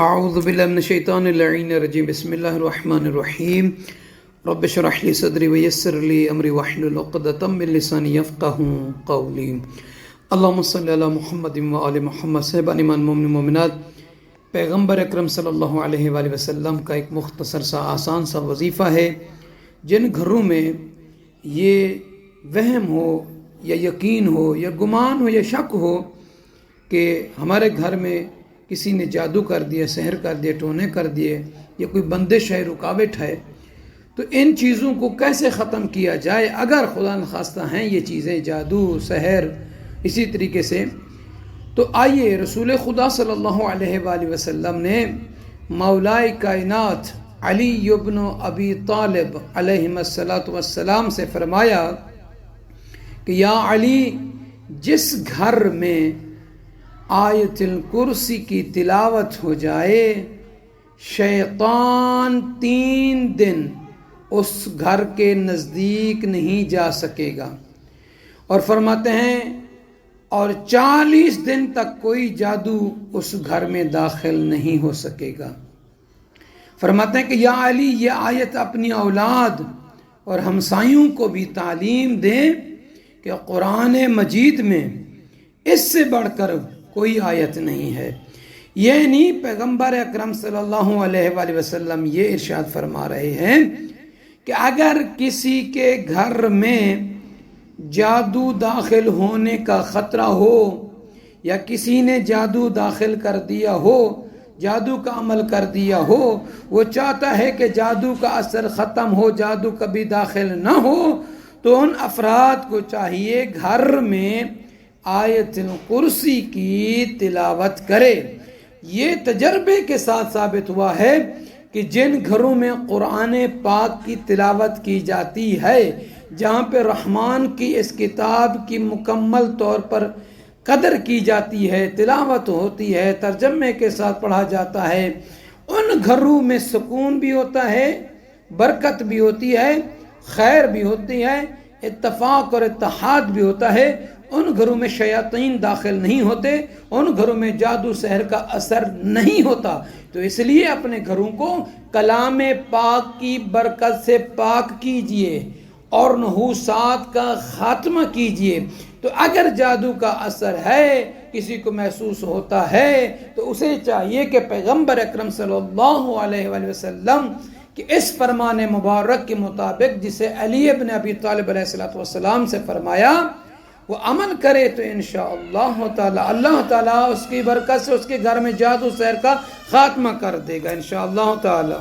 اعوذ باللہ من الشیطان اللعین الرجیم بسم اللہ الرحمن الرحیم رب اشرح لی صدری ویسر لی امری واحلل عقدۃ من لسانی یفقهوا قولی اللہم صلی علی محمد و آل محمد. صاحبان ایمان مومن مومنات، پیغمبر اکرم صلی اللہ علیہ وآلہ وسلم کا ایک مختصر سا آسان سا وظیفہ ہے. جن گھروں میں یہ وہم ہو یا یقین ہو یا گمان ہو یا شک ہو کہ ہمارے گھر میں کسی نے جادو کر دیا، سحر کر دیا، ٹونے کر دیے، یا کوئی بندش ہے، رکاوٹ ہے، تو ان چیزوں کو کیسے ختم کیا جائے اگر خدا نخواستہ ہیں یہ چیزیں جادو، سحر، اسی طریقے سے. تو آئیے رسول خدا صلی اللہ علیہ وآلہ وسلم نے مولائے کائنات علی بن ابی طالب علیہ السلام سے فرمایا کہ یا علی، جس گھر میں آیت الکرسی کی تلاوت ہو جائے شیطان 3 دن اس گھر کے نزدیک نہیں جا سکے گا. اور فرماتے ہیں اور 40 دن تک کوئی جادو اس گھر میں داخل نہیں ہو سکے گا. فرماتے ہیں کہ یا علی، یہ آیت اپنی اولاد اور ہمسایوں کو بھی تعلیم دیں کہ قرآن مجید میں اس سے بڑھ کر کوئی آیت نہیں ہے. یعنی پیغمبر اکرم صلی اللہ علیہ وآلہ وسلم یہ ارشاد فرما رہے ہیں کہ اگر کسی کے گھر میں جادو داخل ہونے کا خطرہ ہو یا کسی نے جادو داخل کر دیا ہو، جادو کا عمل کر دیا ہو، وہ چاہتا ہے کہ جادو کا اثر ختم ہو، جادو کبھی داخل نہ ہو، تو ان افراد کو چاہیے گھر میں آیت الکرسی کی تلاوت کرے. یہ تجربے کے ساتھ ثابت ہوا ہے کہ جن گھروں میں قرآن پاک کی تلاوت کی جاتی ہے، جہاں پہ رحمان کی اس کتاب کی مکمل طور پر قدر کی جاتی ہے، تلاوت ہوتی ہے، ترجمے کے ساتھ پڑھا جاتا ہے، ان گھروں میں سکون بھی ہوتا ہے، برکت بھی ہوتی ہے، خیر بھی ہوتی ہے، اتفاق اور اتحاد بھی ہوتا ہے. ان گھروں میں شیاطین داخل نہیں ہوتے، ان گھروں میں جادو سحر کا اثر نہیں ہوتا. تو اس لیے اپنے گھروں کو کلام پاک کی برکت سے پاک کیجئے اور نحوست کا خاتمہ کیجئے. تو اگر جادو کا اثر ہے، کسی کو محسوس ہوتا ہے، تو اسے چاہیے کہ پیغمبر اکرم صلی اللہ علیہ وآلہ وسلم کہ اس فرمان مبارک کے مطابق جسے علی بن ابی طالب علیہ السلام سے فرمایا، وہ عمل کرے تو انشاءاللہ تعالی اللہ تعالیٰ اس کی برکت سے اس کے گھر میں جادو سحر کا خاتمہ کر دے گا انشاءاللہ تعالی.